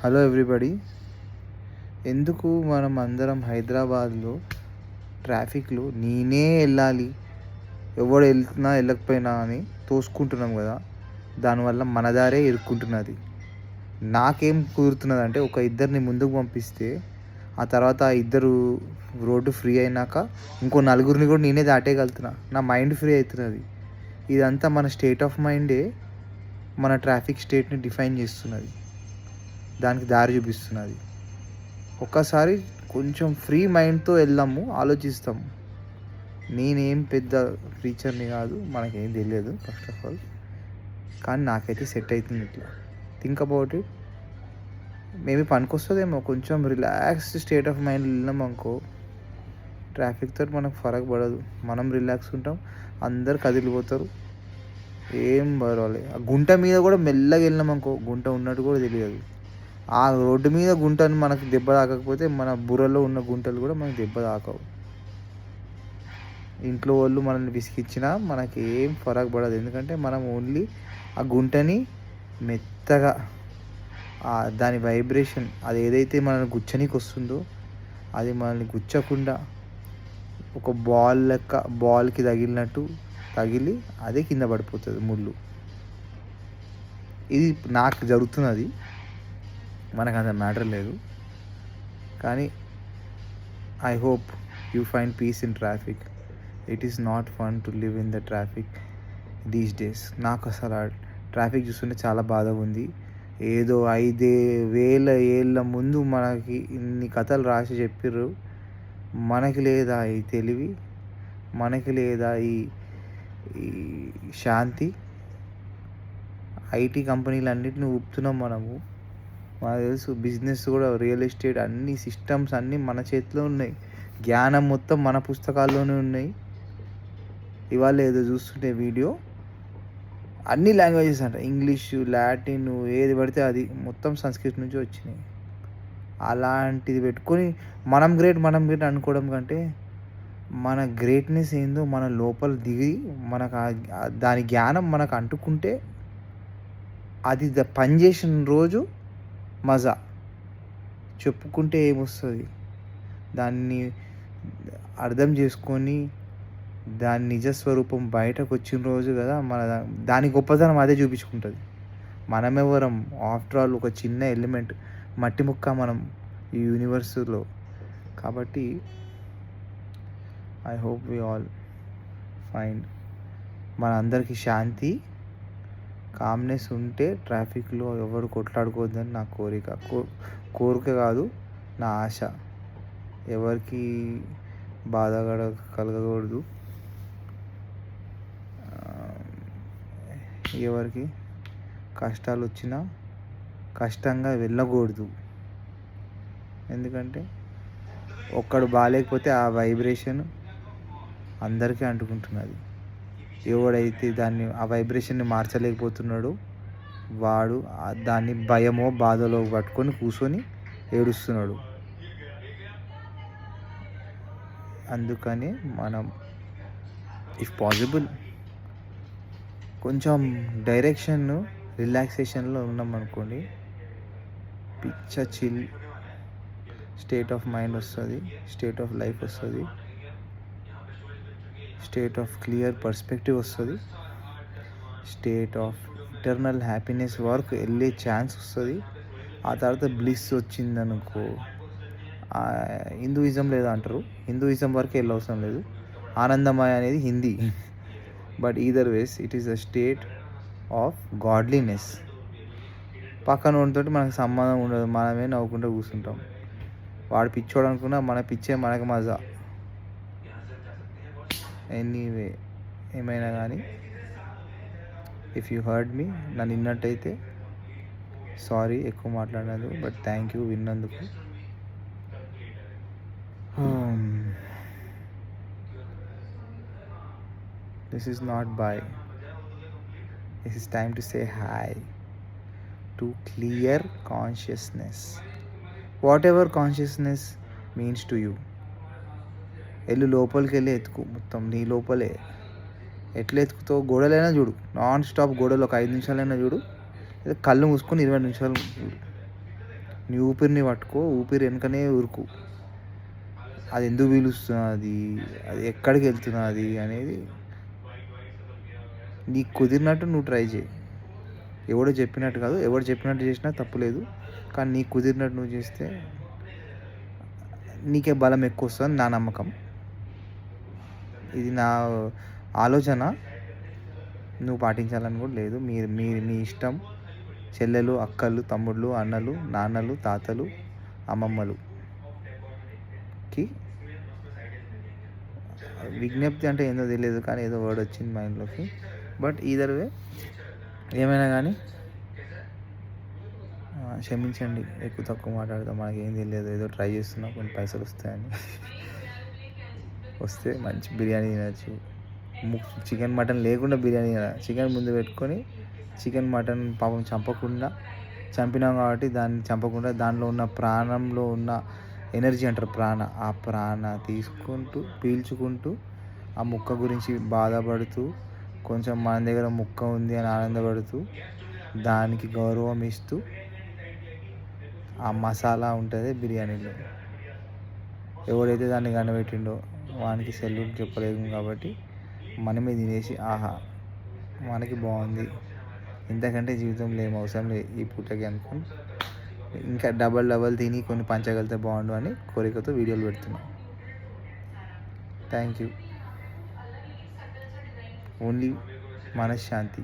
Hello everybody. ఎందుకు మనం అందరం హైదరాబాద్లో ట్రాఫిక్లో నేనే వెళ్ళాలి, ఎవడు వెళ్తున్నా వెళ్ళకపోయినా అని తోసుకుంటున్నాం కదా. దానివల్ల మన దారే ఇరుక్కుంటున్నది. నాకేం కుదురుతున్నది అంటే, ఒక ఇద్దరిని ముందుకు పంపిస్తే ఆ తర్వాత ఆ ఇద్దరు రోడ్డు ఫ్రీ అయినాక ఇంకో నలుగురిని కూడా నేనే దాటేయగలుగుతున్నా. నా మైండ్ ఫ్రీ అవుతున్నది. ఇదంతా మన స్టేట్ ఆఫ్ మైండే మన ట్రాఫిక్ స్టేట్ని డిఫైన్ చేస్తున్నది, దానికి దారి చూపిస్తున్నది. ఒక్కసారి కొంచెం ఫ్రీ మైండ్తో వెళ్దాము, ఆలోచిస్తాము. నేనేం పెద్ద టీచర్ని కాదు, మనకేం తెలియదు ఫస్ట్ ఆఫ్ ఆల్. కానీ నాకైతే సెట్ అవుతుంది ఇట్లా. Think about it. మేబీ పనికొస్తుందేమో కొంచెం రిలాక్స్డ్ స్టేట్ ఆఫ్ మైండ్ వెళ్ళినాం అనుకో, ట్రాఫిక్తో మనకు ఫరక్ పడదు. మనం రిలాక్స్ ఉంటాం, అందరు కదిలిపోతారు, ఏం పర్వాలేదు. ఆ గుంట మీద కూడా మెల్లగా వెళ్ళినాం అనుకో, గుంట ఉన్నట్టు కూడా తెలియదు. ఆ రోడ్డు మీద గుంటను మనకు దెబ్బ తాకకపోతే మన బుర్రలో ఉన్న గుంటలు కూడా మనకు దెబ్బ తాకవు. ఇంట్లో వాళ్ళు మనల్ని విసిగించినా మనకి ఏం ఫరక్ పడదు. ఎందుకంటే మనం ఓన్లీ ఆ గుంటని మెత్తగా దాని వైబ్రేషన్, అది ఏదైతే మనల్ని గుచ్చనీకి వస్తుందో అది మనల్ని గుచ్చకుండా ఒక బాల్ లెక్క, బాల్కి తగిలినట్టు తగిలి అదే కింద పడిపోతుంది ముళ్ళు. ఇది నాకు జరుగుతున్నది, మనకు అంత మ్యాటర్ లేదు. కానీ I hope you find piece in traffic. It is not fun to live in the traffic these days. నాకు అసలు ఆ ట్రాఫిక్ చూస్తుంటే చాలా బాధగా ఉంది. ఏదో 5,000 ఏళ్ళ ముందు మనకి ఇన్ని కథలు రాసి చెప్పిర్రు. మనకి లేదా ఈ తెలివి, మనకి లేదా ఈ శాంతి. ఐటీ కంపెనీలు అన్నిటిని ఊపుతున్నాం మనము. మనకు తెలుసు, బిజినెస్ కూడా, రియల్ ఎస్టేట్, అన్ని సిస్టమ్స్ అన్నీ మన చేతిలో ఉన్నాయి. జ్ఞానం మొత్తం మన పుస్తకాల్లోనే ఉన్నాయి. ఇవాళ ఏదో చూస్తుంటే వీడియో, అన్ని లాంగ్వేజెస్ అంట, ఇంగ్లీషు, లాటిన్, ఏది పడితే అది మొత్తం సంస్కృతి నుంచి వచ్చినాయి. అలాంటిది పెట్టుకొని మనం గ్రేట్ అనుకోవడం కంటే, మన గ్రేట్నెస్ ఏందో మన లోపల దిగి మనకు దాని జ్ఞానం మనకు అంటుకుంటే అది పనిచేసిన రోజు మజా. చెప్పుకుంటే ఏమొస్తుంది? దాన్ని అర్థం చేసుకొని దాని నిజస్వరూపం బయటకు వచ్చిన రోజు కదా మన దాని గొప్పతనం అదే చూపించుకుంటుంది. మనమెవరం? ఆఫ్టర్ ఆల్ ఒక చిన్న ఎలిమెంట్, మట్టి ముక్క మనం ఈ యూనివర్స్లో. కాబట్టి I hope we all find మన అందరికీ శాంతి, కామ్నెస్ ఉంటే ట్రాఫిక్లో ఎవరు కొట్లాడుకోవద్దని నా కోరిక కాదు, నా ఆశ. ఎవరికి బాధ కలగకూడదు, ఎవరికి కష్టాలు వచ్చినా కష్టంగా వెళ్ళకూడదు. ఎందుకంటే ఒక్కడు బాగాలేకపోతే ఆ వైబ్రేషన్ అందరికీ అంటుకుంటున్నది. ఎవడైతే ఆ వైబ్రేషన్ని మార్చలేకపోతున్నాడో వాడు దాన్ని భయమో బాధలో పట్టుకొని కూర్చొని ఏడుస్తున్నాడు. అందుకని మనం ఇఫ్ పాసిబుల్ కొంచెం డైరెక్షన్, రిలాక్సేషన్లో ఉన్నాం అనుకోండి, పిచ్చ చిల్ స్టేట్ ఆఫ్ మైండ్ వస్తుంది, స్టేట్ ఆఫ్ లైఫ్ వస్తుంది, స్టేట్ ఆఫ్ క్లియర్ పర్స్పెక్టివ్ వస్తుంది, స్టేట్ ఆఫ్ ఇంటర్నల్ హ్యాపీనెస్ వరకు వెళ్ళే ఛాన్స్ వస్తుంది. ఆ తర్వాత బ్లిస్ వచ్చిందనుకో, హిందూయిజం లేదా అంటారు, హిందూయిజం వరకు వెళ్ళవసరం లేదు. ఆనందమయ అనేది Hindi. But either ways it is a state of godliness. పక్కన ఉంటుంటే మనకు సంబంధం ఉండదు, మనమే నవ్వుకుంటూ కూర్చుంటాం. వాడు పిచ్చోడు అనుకున్నా మన పిచ్చే మనకు మజా. ఎనీవే, ఏమైనా కానీ ఇఫ్ యూ హర్డ్ మీ, నన్ను విన్నట్టయితే సారీ ఎక్కువ మాట్లాడినందుకు, బట్ థ్యాంక్ యూ విన్నందుకు. This is not bye. This is time to say hi to clear consciousness. Whatever consciousness means to you. ఎల్లు లోపలికి వెళ్ళి ఎత్తుకు, మొత్తం నీ లోపలే. ఎట్లా ఎత్తుకుతావు? గోడలైనా చూడు, నాన్ స్టాప్ గోడలు ఒక 5 నిమిషాలైనా చూడు, కళ్ళు మూసుకొని 20 నిమిషాలు చూడు. నీ ఊపిరిని పట్టుకో, ఊపిరి వెనకనే ఉరుకు. అది ఎందుకు పీలుస్తున్నది, అది ఎక్కడికి వెళ్తున్నది అనేది నీకు కుదిరినట్టు నువ్వు ట్రై చేయి. ఎవడో చెప్పినట్టు కాదు, ఎవడు చెప్పినట్టు చేసినా తప్పులేదు. కానీ నీకు కుదిరినట్టు నువ్వు చేస్తే నీకే బలం ఎక్కువ వస్తుంది నా నమ్మకం. ఇది నా ఆలోచన, నువ్వు పాటించాలని కూడా లేదు. మీ ఇష్టం. చెల్లెలు, అక్కలు, తమ్ముళ్ళు, అన్నలు, నాన్నలు, తాతలు, అమ్మమ్మలుకి విజ్ఞప్తి అంటే ఏందో తెలియదు, కానీ ఏదో వర్డ్ వచ్చింది మైండ్లోకి. బట్ ఈదర్ వే ఏమైనా కానీ క్షమించండి, ఎక్కువ తక్కువ మాట్లాడతాం, మనకి ఏం తెలియదు, ఏదో ట్రై చేస్తున్నాం, కొన్ని పైసలు వస్తాయని. వస్తే మంచి బిర్యానీ తినచ్చు. చికెన్ మటన్ లేకుండా బిర్యానీ తినాలి. చికెన్ ముందు పెట్టుకొని చికెన్ మటన్ పాపం చంపినాం కాబట్టి దాన్ని చంపకుండా దానిలో ఉన్న ప్రాణంలో ఉన్న ఎనర్జీ అంటారు, ఆ ప్రాణ తీసుకుంటూ పీల్చుకుంటూ ఆ ముక్క గురించి బాధపడుతూ, కొంచెం మన దగ్గర ముక్క ఉంది అని ఆనందపడుతూ, దానికి గౌరవం ఇస్తూ, ఆ మసాలా ఉంటుంది బిర్యానీలో. ఎవడైతే దాన్ని కనిపెట్టిండో వానికి సెల్యూట్ చెప్పలేము. కాబట్టి మనమే తినేసి ఆహా మనకి బాగుంది, ఇంతకంటే జీవితంలో ఏం అవసరం లేదు ఈ పూటకి అనుకుని ఇంకా డబల్ తిని కొన్ని పంచగలితే బాగుండు అని కోరికతో వీడియోలు పెడుతున్నాం. Thank you. ఓన్లీ మనశ్శాంతి.